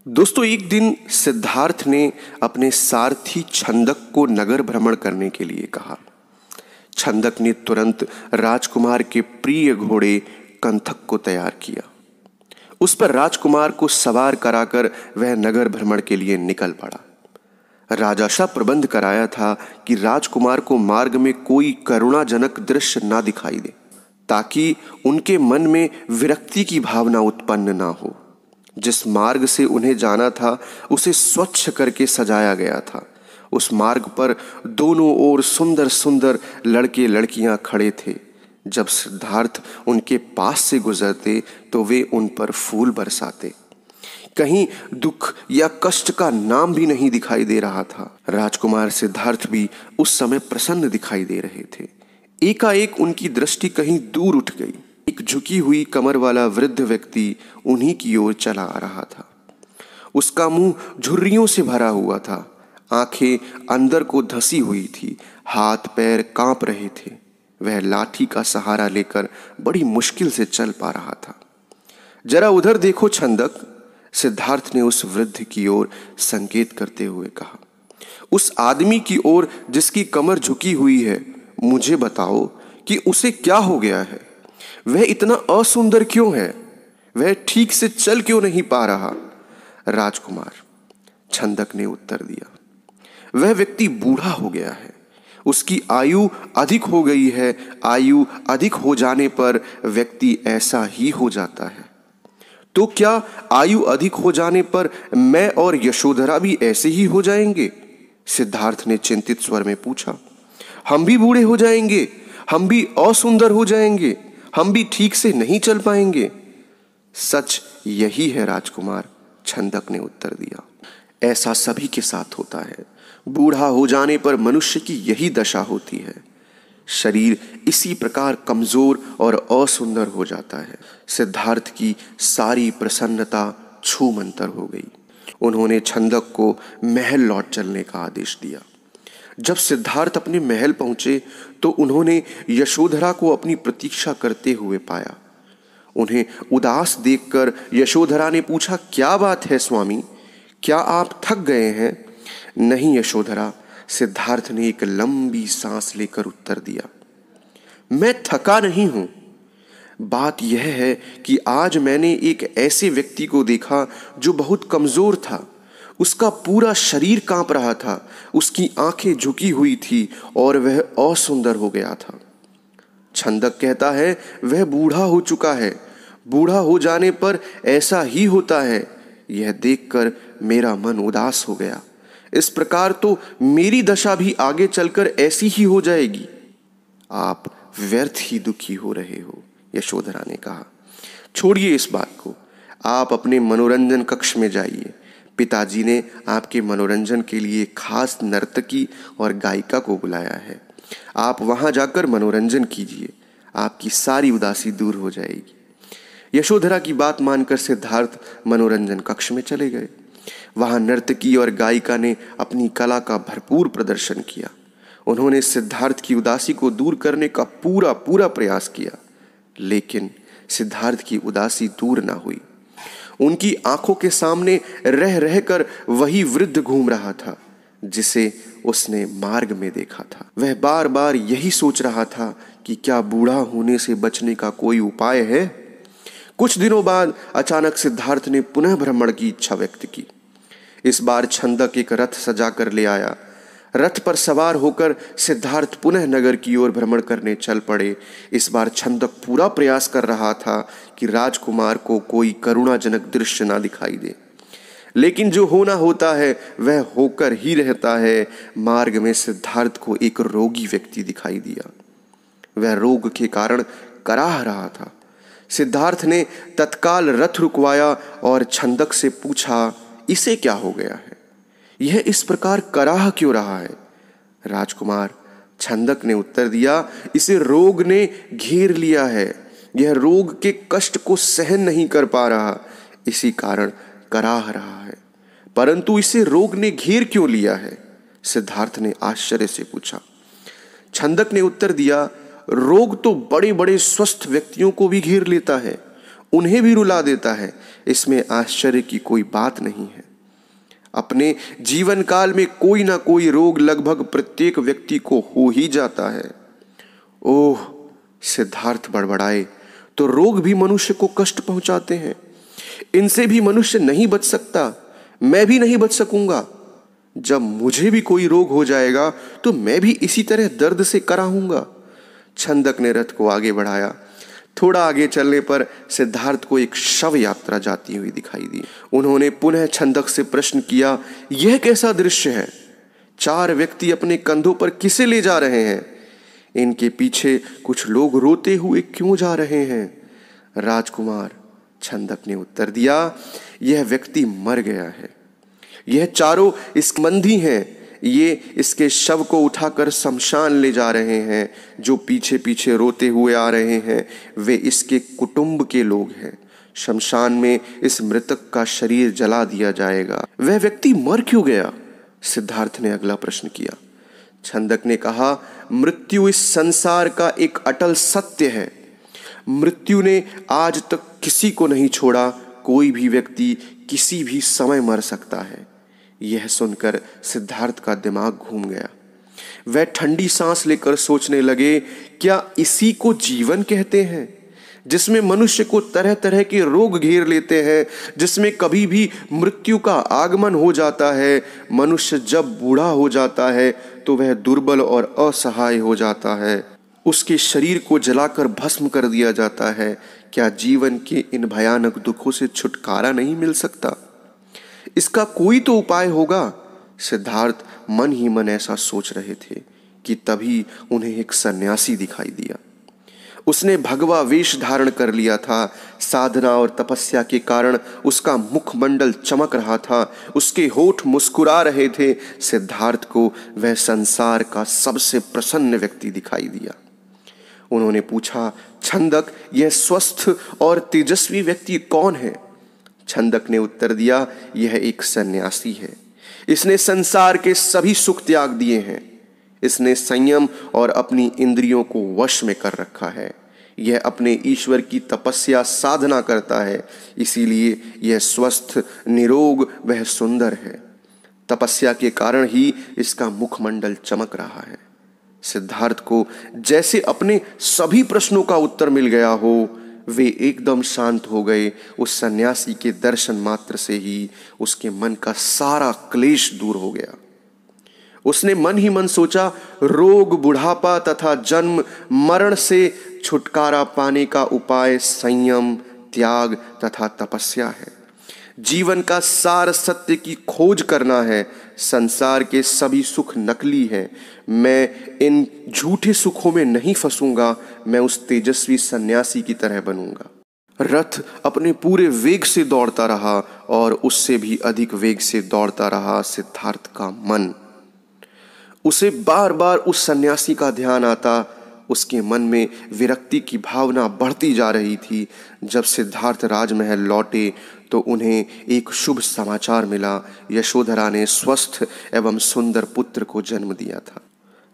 दोस्तों, एक दिन सिद्धार्थ ने अपने सारथी छंदक को नगर भ्रमण करने के लिए कहा। छंदक ने तुरंत राजकुमार के प्रिय घोड़े कंथक को तैयार किया। उस पर राजकुमार को सवार कराकर वह नगर भ्रमण के लिए निकल पड़ा। राजा सा प्रबंध कराया था कि राजकुमार को मार्ग में कोई करुणाजनक दृश्य ना दिखाई दे, ताकि उनके मन में विरक्ति की भावना उत्पन्न ना हो। जिस मार्ग से उन्हें जाना था उसे स्वच्छ करके सजाया गया था। उस मार्ग पर दोनों ओर सुंदर सुंदर लड़के लड़कियां खड़े थे। जब सिद्धार्थ उनके पास से गुजरते तो वे उन पर फूल बरसाते। कहीं दुख या कष्ट का नाम भी नहीं दिखाई दे रहा था। राजकुमार सिद्धार्थ भी उस समय प्रसन्न दिखाई दे रहे थे। एकाएक उनकी दृष्टि कहीं दूर उठ गई। एक झुकी हुई कमर वाला वृद्ध व्यक्ति उन्हीं की ओर चला आ रहा था। उसका मुंह झुर्रियों से भरा हुआ था, आंखें अंदर को धसी हुई थी, हाथ पैर कांप रहे थे। वह लाठी का सहारा लेकर बड़ी मुश्किल से चल पा रहा था। जरा उधर देखो छंदक, सिद्धार्थ ने उस वृद्ध की ओर संकेत करते हुए कहा। उस आदमी की ओर जिसकी कमर झुकी हुई है, मुझे बताओ कि उसे क्या हो गया है? वह इतना असुंदर क्यों है? वह ठीक से चल क्यों नहीं पा रहा? राजकुमार, छंदक ने उत्तर दिया, वह व्यक्ति बूढ़ा हो गया है। उसकी आयु अधिक हो गई है। आयु अधिक हो जाने पर व्यक्ति ऐसा ही हो जाता है। तो क्या आयु अधिक हो जाने पर मैं और यशोधरा भी ऐसे ही हो जाएंगे? सिद्धार्थ ने चिंतित स्वर में पूछा। हम भी बूढ़े हो जाएंगे, हम भी असुंदर हो जाएंगे, हम भी ठीक से नहीं चल पाएंगे। सच यही है राजकुमार, छंदक ने उत्तर दिया। ऐसा सभी के साथ होता है। बूढ़ा हो जाने पर मनुष्य की यही दशा होती है। शरीर इसी प्रकार कमजोर और असुंदर हो जाता है। सिद्धार्थ की सारी प्रसन्नता छूमंतर हो गई। उन्होंने छंदक को महल लौट चलने का आदेश दिया। जब सिद्धार्थ अपने महल पहुंचे तो उन्होंने यशोधरा को अपनी प्रतीक्षा करते हुए पाया। उन्हें उदास देखकर यशोधरा ने पूछा, क्या बात है स्वामी, क्या आप थक गए हैं? नहीं यशोधरा, सिद्धार्थ ने एक लंबी सांस लेकर उत्तर दिया, मैं थका नहीं हूं। बात यह है कि आज मैंने एक ऐसे व्यक्ति को देखा जो बहुत कमजोर था। उसका पूरा शरीर कांप रहा था, उसकी आंखें झुकी हुई थी और वह असुंदर हो गया था। छंदक कहता है वह बूढ़ा हो चुका है। बूढ़ा हो जाने पर ऐसा ही होता है। यह देखकर मेरा मन उदास हो गया। इस प्रकार तो मेरी दशा भी आगे चलकर ऐसी ही हो जाएगी। आप व्यर्थ ही दुखी हो रहे हो, यशोधरा ने कहा। छोड़िए इस बात को, आप अपने मनोरंजन कक्ष में जाइए। पिताजी ने आपके मनोरंजन के लिए खास नर्तकी और गायिका को बुलाया है। आप वहां जाकर मनोरंजन कीजिए, आपकी सारी उदासी दूर हो जाएगी। यशोधरा की बात मानकर सिद्धार्थ मनोरंजन कक्ष में चले गए। वहां नर्तकी और गायिका ने अपनी कला का भरपूर प्रदर्शन किया। उन्होंने सिद्धार्थ की उदासी को दूर करने का पूरा पूरा प्रयास किया, लेकिन सिद्धार्थ की उदासी दूर ना हुई। उनकी आंखों के सामने रह रहकर वही वृद्ध घूम रहा था जिसे उसने मार्ग में देखा था। वह बार बार यही सोच रहा था कि क्या बूढ़ा होने से बचने का कोई उपाय है। कुछ दिनों बाद अचानक सिद्धार्थ ने पुनः भ्रमण की इच्छा व्यक्त की। इस बार छंदक एक रथ सजा कर ले आया। रथ पर सवार होकर सिद्धार्थ पुनः नगर की ओर भ्रमण करने चल पड़े। इस बार छंदक पूरा प्रयास कर रहा था कि राजकुमार को कोई करुणाजनक दृश्य ना दिखाई दे, लेकिन जो होना होता है वह होकर ही रहता है। मार्ग में सिद्धार्थ को एक रोगी व्यक्ति दिखाई दिया। वह रोग के कारण कराह रहा था। सिद्धार्थ ने तत्काल रथ रुकवाया और छंदक से पूछा, इसे क्या हो गया है? यह इस प्रकार कराह क्यों रहा है? राजकुमार, छंदक ने उत्तर दिया, इसे रोग ने घेर लिया है। यह रोग के कष्ट को सहन नहीं कर पा रहा, इसी कारण कराह रहा है। परंतु इसे रोग ने घेर क्यों लिया है? सिद्धार्थ ने आश्चर्य से पूछा। छंदक ने उत्तर दिया, रोग तो बड़े बड़े स्वस्थ व्यक्तियों को भी घेर लेता है। उन्हें भी रुला देता है। इसमें आश्चर्य की कोई बात नहीं है। अपने जीवन काल में कोई ना कोई रोग लगभग प्रत्येक व्यक्ति को हो ही जाता है। ओह, सिद्धार्थ बड़बड़ाए, तो रोग भी मनुष्य को कष्ट पहुंचाते हैं। इनसे भी मनुष्य नहीं बच सकता, मैं भी नहीं बच सकूंगा। जब मुझे भी कोई रोग हो जाएगा तो मैं भी इसी तरह दर्द से कराहूंगा। छंदक ने रथ को आगे बढ़ाया। थोड़ा आगे चलने पर सिद्धार्थ को एक शव यात्रा जाती हुई दिखाई दी। उन्होंने पुनः छंदक से प्रश्न किया, यह कैसा दृश्य है? 4 व्यक्ति अपने कंधों पर किसे ले जा रहे हैं? इनके पीछे कुछ लोग रोते हुए क्यों जा रहे हैं? राजकुमार, छंदक ने उत्तर दिया, यह व्यक्ति मर गया है। यह चारों इसके बंदी हैं। ये इसके शव को उठाकर शमशान ले जा रहे हैं। जो पीछे पीछे रोते हुए आ रहे हैं वे इसके कुटुंब के लोग हैं। शमशान में इस मृतक का शरीर जला दिया जाएगा। वह व्यक्ति मर क्यों गया? सिद्धार्थ ने अगला प्रश्न किया। छंदक ने कहा, मृत्यु इस संसार का एक अटल सत्य है। मृत्यु ने आज तक किसी को नहीं छोड़ा। कोई भी व्यक्ति किसी भी समय मर सकता है। यह सुनकर सिद्धार्थ का दिमाग घूम गया। वह ठंडी सांस लेकर सोचने लगे, क्या इसी को जीवन कहते हैं, जिसमें मनुष्य को तरह तरह के रोग घेर लेते हैं, जिसमें कभी भी मृत्यु का आगमन हो जाता है। मनुष्य जब बूढ़ा हो जाता है तो वह दुर्बल और असहाय हो जाता है। उसके शरीर को जलाकर भस्म कर दिया जाता है। क्या जीवन के इन भयानक दुखों से छुटकारा नहीं मिल सकता? इसका कोई तो उपाय होगा। सिद्धार्थ मन ही मन ऐसा सोच रहे थे कि तभी उन्हें एक सन्यासी दिखाई दिया। उसने भगवा वेश धारण कर लिया था। साधना और तपस्या के कारण उसका मुखमंडल चमक रहा था। उसके होठ मुस्कुरा रहे थे। सिद्धार्थ को वह संसार का सबसे प्रसन्न व्यक्ति दिखाई दिया। उन्होंने पूछा, छंदक, यह स्वस्थ और तेजस्वी व्यक्ति कौन है? छंदक ने उत्तर दिया, यह एक सन्यासी है। इसने संसार के सभी सुख त्याग दिए हैं। इसने संयम और अपनी इंद्रियों को वश में कर रखा है। यह अपने ईश्वर की तपस्या साधना करता है, इसीलिए यह स्वस्थ, निरोग वह सुंदर है। तपस्या के कारण ही इसका मुखमंडल चमक रहा है। सिद्धार्थ को जैसे अपने सभी प्रश्नों का उत्तर मिल गया हो। वे एकदम शांत हो गए। उस सन्यासी के दर्शन मात्र से ही उसके मन का सारा क्लेश दूर हो गया। उसने मन ही मन सोचा, रोग, बुढ़ापा तथा जन्म मरण से छुटकारा पाने का उपाय संयम, त्याग तथा तपस्या है। जीवन का सार सत्य की खोज करना है। संसार के सभी सुख नकली हैं। मैं इन झूठे सुखों में नहीं फंसूंगा। मैं उस तेजस्वी सन्यासी की तरह बनूंगा। रथ अपने पूरे वेग से दौड़ता रहा और उससे भी अधिक वेग से दौड़ता रहा सिद्धार्थ का मन। उसे बार बार उस सन्यासी का ध्यान आता। उसके मन में विरक्ति की भावना बढ़ती जा रही थी। जब सिद्धार्थ राजमहल लौटे तो उन्हें एक शुभ समाचार मिला। यशोधरा ने स्वस्थ एवं सुंदर पुत्र को जन्म दिया था।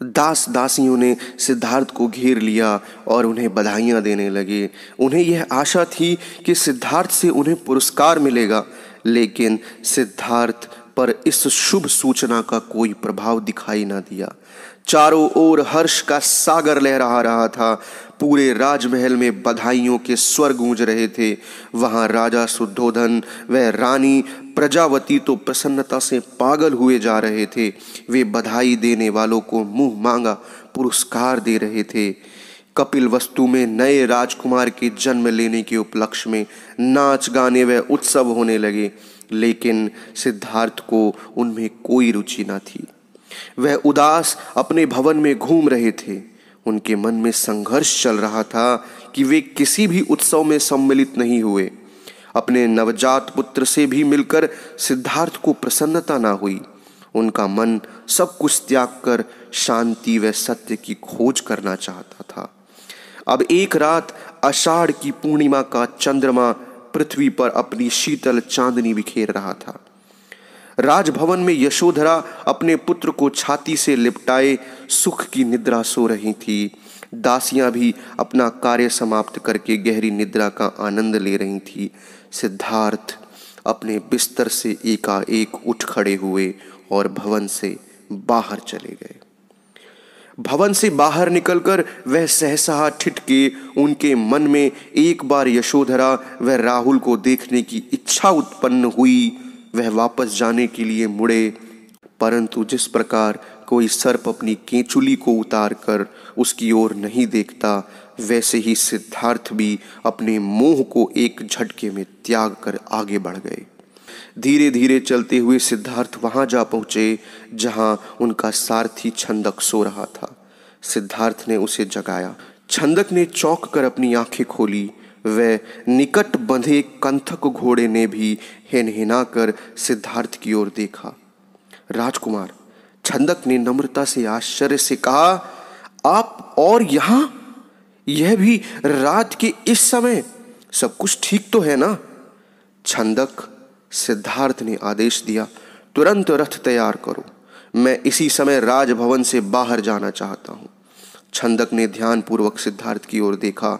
दास दासियों ने सिद्धार्थ को घेर लिया और उन्हें बधाइयां देने लगे। उन्हें यह आशा थी कि सिद्धार्थ से उन्हें पुरस्कार मिलेगा, लेकिन सिद्धार्थ पर इस शुभ सूचना का कोई प्रभाव दिखाई न दिया। चारों ओर हर्ष का सागर लहरा रहा था। पूरे राजमहल में बधाइयों के स्वर गूंज रहे थे। वहां राजा शुद्धोधन व रानी प्रजावती तो प्रसन्नता से पागल हुए जा रहे थे। वे बधाई देने वालों को मुंह मांगा पुरस्कार दे रहे थे। कपिल वस्तु में नए राजकुमार के जन्म लेने के उपलक्ष्य में नाच गाने व उत्सव होने लगे, लेकिन सिद्धार्थ को उनमें कोई रुचि न थी। वह उदास अपने भवन में घूम रहे थे। उनके मन में संघर्ष चल रहा था कि वे किसी भी उत्सव में सम्मिलित नहीं हुए। अपने नवजात पुत्र से भी मिलकर सिद्धार्थ को प्रसन्नता ना हुई। उनका मन सब कुछ त्याग कर शांति व सत्य की खोज करना चाहता था। अब एक रात आषाढ़ की पूर्णिमा का चंद्रमा पृथ्वी पर अपनी शीतल चांदनी बिखेर रहा था। राजभवन में यशोधरा अपने पुत्र को छाती से लिपटाए सुख की निद्रा सो रही थी। दासियां भी अपना कार्य समाप्त करके गहरी निद्रा का आनंद ले रही थी। सिद्धार्थ अपने बिस्तर से एकाएक उठ खड़े हुए और भवन से बाहर चले गए। भवन से बाहर निकलकर वह सहसा ठिठके। उनके मन में एक बार यशोधरा व राहुल को देखने की इच्छा उत्पन्न हुई। वह वापस जाने के लिए मुड़े, परंतु जिस प्रकार कोई सर्प अपनी केंचुली को उतार कर उसकी ओर नहीं देखता, वैसे ही सिद्धार्थ भी अपने मोह को एक झटके में त्याग कर आगे बढ़ गए। धीरे धीरे चलते हुए सिद्धार्थ वहां जा पहुंचे जहां उनका सारथी छंदक सो रहा था। सिद्धार्थ ने उसे जगाया। छंदक ने चौंक कर अपनी आंखें खोली। वह निकट बंधे कंथक घोड़े ने भी हिनहिना कर सिद्धार्थ की ओर देखा। राजकुमार, छंदक ने नम्रता से आश्चर्य से कहा, आप और यहां, यह भी रात के इस समय? सब कुछ ठीक तो है ना? छंदक, सिद्धार्थ ने आदेश दिया, तुरंत रथ तैयार करो। मैं इसी समय राजभवन से बाहर जाना चाहता हूं। छंदक ने ध्यानपूर्वक सिद्धार्थ की ओर देखा।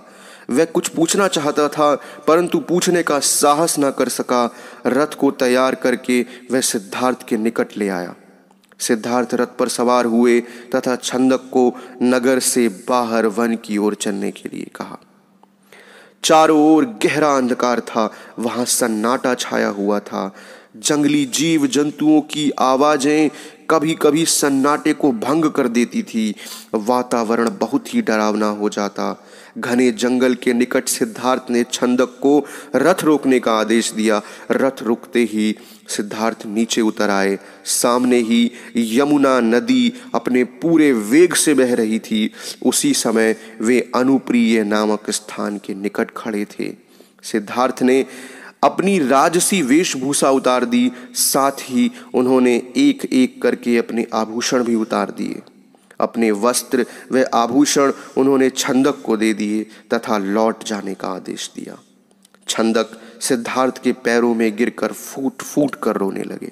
वह कुछ पूछना चाहता था, परंतु पूछने का साहस न कर सका। रथ को तैयार करके वह सिद्धार्थ के निकट ले आया। सिद्धार्थ रथ पर सवार हुए तथा छंदक को नगर से बाहर वन की ओर चलने के लिए कहा। चारों ओर गहरा अंधकार था। वहां सन्नाटा छाया हुआ था। जंगली जीव जंतुओं की आवाजें कभी कभी सन्नाटे को भंग कर देती थी। वातावरण बहुत ही डरावना हो जाता। घने जंगल के निकट सिद्धार्थ ने छंदक को रथ रोकने का आदेश दिया। रथ रुकते ही सिद्धार्थ नीचे उतर आए। सामने ही यमुना नदी अपने पूरे वेग से बह रही थी। उसी समय वे अनुप्रिय नामक स्थान के निकट खड़े थे। सिद्धार्थ ने अपनी राजसी वेशभूषा उतार दी। साथ ही उन्होंने एक एक करके अपने आभूषण भी उतार दिए। अपने वस्त्र व आभूषण उन्होंने छंदक को दे दिए तथा लौट जाने का आदेश दिया। छंदक सिद्धार्थ के पैरों में गिरकर फूट फूट कर रोने लगे।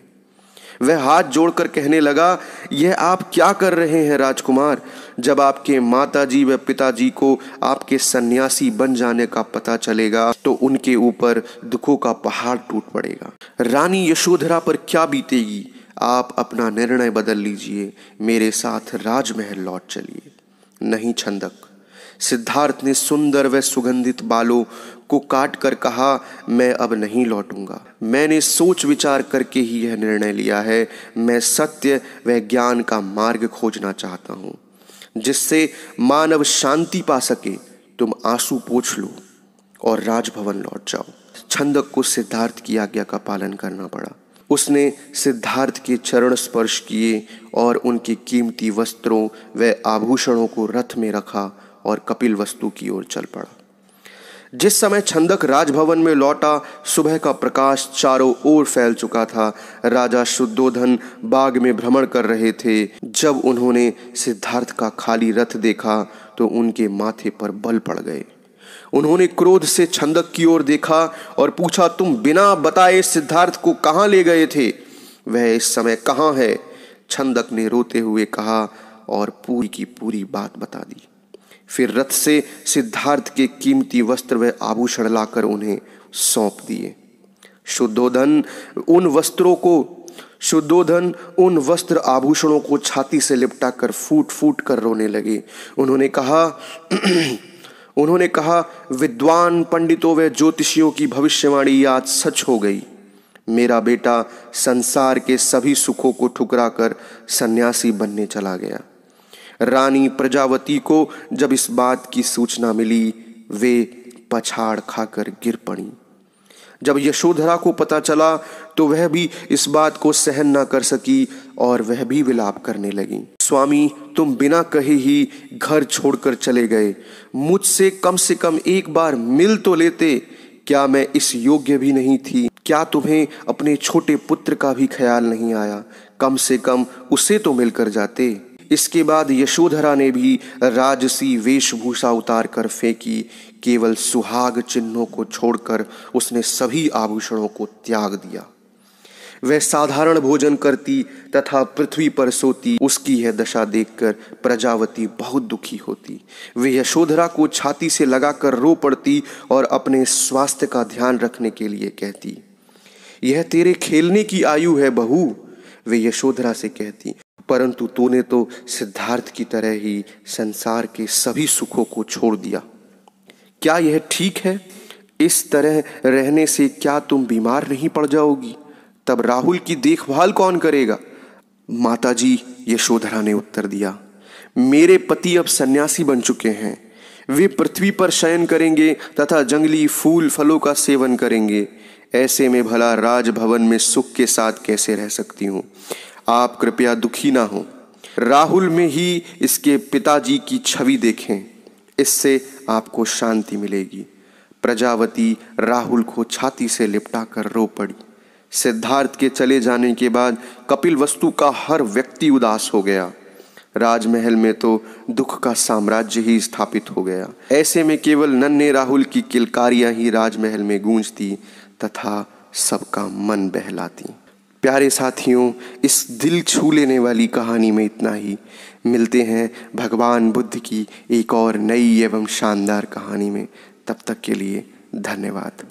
वह हाथ जोड़कर कहने लगा, यह आप क्या कर रहे हैं राजकुमार? जब आपके माताजी व पिताजी को आपके सन्यासी बन जाने का पता चलेगा तो उनके ऊपर दुखों का पहाड़ टूट पड़ेगा। रानी यशोधरा पर क्या बीतेगी? आप अपना निर्णय बदल लीजिए, मेरे साथ राजमहल लौट चलिए। नहीं छंदक, सिद्धार्थ ने सुंदर व सुगंधित बालों को काट कर कहा, मैं अब नहीं लौटूंगा। मैंने सोच विचार करके ही यह निर्णय लिया है। मैं सत्य व ज्ञान का मार्ग खोजना चाहता हूँ, जिससे मानव शांति पा सके। तुम आंसू पोंछ लो और राजभवन लौट जाओ। छंदक को सिद्धार्थ की आज्ञा का पालन करना पड़ा। उसने सिद्धार्थ के चरण स्पर्श किए और उनके कीमती वस्त्रों व आभूषणों को रथ में रखा और कपिल वस्तु की ओर चल पड़ा। जिस समय छंदक राजभवन में लौटा, सुबह का प्रकाश चारों ओर फैल चुका था। राजा शुद्धोधन बाग में भ्रमण कर रहे थे। जब उन्होंने सिद्धार्थ का खाली रथ देखा तो उनके माथे पर बल पड़ गए। उन्होंने क्रोध से छंदक की ओर देखा और पूछा, तुम बिना बताए सिद्धार्थ को कहाँ ले गए थे? वह इस समय कहाँ है? छंदक ने रोते हुए कहा और पूरी की पूरी बात बता दी। फिर रथ से सिद्धार्थ के कीमती वस्त्र व आभूषण लाकर उन्हें सौंप दिए। शुद्धोधन उन वस्त्र आभूषणों को छाती से लिपटा कर फूट फूट कर रोने लगे। उन्होंने कहा, विद्वान पंडितों व ज्योतिषियों की भविष्यवाणी आज सच हो गई। मेरा बेटा संसार के सभी सुखों को ठुकरा कर सन्यासी बनने चला गया। रानी प्रजावती को जब इस बात की सूचना मिली, वे पछाड़ खाकर गिर पड़ी। जब यशोधरा को पता चला तो वह भी इस बात को सहन न कर सकी और वह भी विलाप करने लगी। स्वामी, तुम बिना कहे ही घर छोड़कर चले गए। मुझसे कम से कम एक बार मिल तो लेते। क्या मैं इस योग्य भी नहीं थी? क्या तुम्हें अपने छोटे पुत्र का भी ख्याल नहीं आया? कम से कम उसे तो मिलकर जाते। इसके बाद यशोधरा ने भी राजसी वेशभूषा उतार कर फेंकी। केवल सुहाग चिन्हों को छोड़कर उसने सभी आभूषणों को त्याग दिया। वह साधारण भोजन करती तथा पृथ्वी पर सोती। उसकी यह दशा देखकर प्रजावती बहुत दुखी होती। वे यशोधरा को छाती से लगाकर रो पड़ती और अपने स्वास्थ्य का ध्यान रखने के लिए कहती, यह तेरे खेलने की आयु है बहू। वे यशोधरा से कहती, परंतु तूने तो सिद्धार्थ की तरह ही संसार के सभी सुखों को छोड़ दिया। क्या यह ठीक है? इस तरह रहने से क्या तुम बीमार नहीं पड़ जाओगी? तब राहुल की देखभाल कौन करेगा? माताजी, यशोधरा ने उत्तर दिया, मेरे पति अब सन्यासी बन चुके हैं। वे पृथ्वी पर शयन करेंगे तथा जंगली फूल फलों का सेवन करेंगे। ऐसे में भला राजभवन में सुख के साथ कैसे रह सकती हूँ? आप कृपया दुखी ना हो। राहुल में ही इसके पिताजी की छवि देखें, इससे आपको शांति मिलेगी। प्रजावती राहुल को छाती से लिपटाकर रो पड़ी। सिद्धार्थ के चले जाने के बाद कपिलवस्तु का हर व्यक्ति उदास हो गया। राजमहल में तो दुख का साम्राज्य ही स्थापित हो गया। ऐसे में केवल नन्हे राहुल की किलकारियां ही राजमहल में गूंजती तथा सबका मन बहलाती। प्यारे साथियों, इस दिल छू लेने वाली कहानी में इतना ही। मिलते हैं भगवान बुद्ध की एक और नई एवं शानदार कहानी में। तब तक के लिए धन्यवाद।